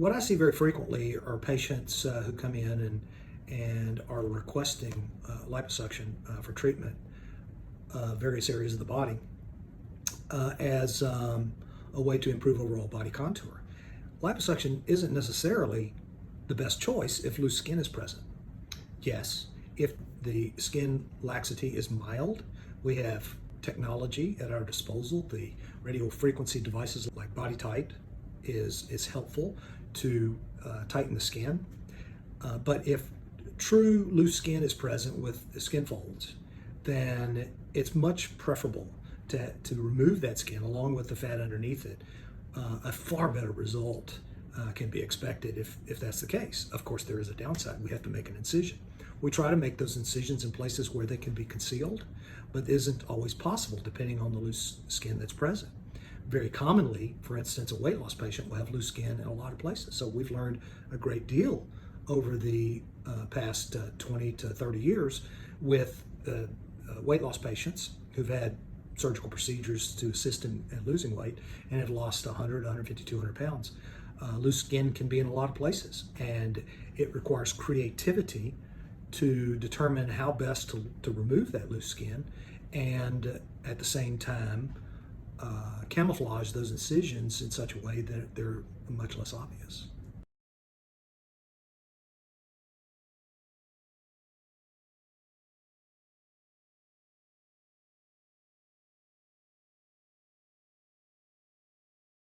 what I see very frequently are patients who come in and are requesting liposuction for treatment of various areas of the body as a way to improve overall body contour. Liposuction isn't necessarily the best choice if loose skin is present. Yes, if the skin laxity is mild, we have technology at our disposal. The radio frequency devices like BodyTite is helpful to tighten the skin. But if true loose skin is present with skin folds, then it's much preferable to remove that skin along with the fat underneath it. A far better result can be expected if that's the case. Of course, there is a downside. We have to make an incision. We try to make those incisions in places where they can be concealed, but it isn't always possible depending on the loose skin that's present. Very commonly, for instance, a weight loss patient will have loose skin in a lot of places. So we've learned a great deal over the past 20 to 30 years with weight loss patients who've had surgical procedures to assist in losing weight and have lost 100, 150, 200 pounds. Loose skin can be in a lot of places, and it requires creativity to determine how best to remove that loose skin and at the same time camouflage those incisions in such a way that they're much less obvious.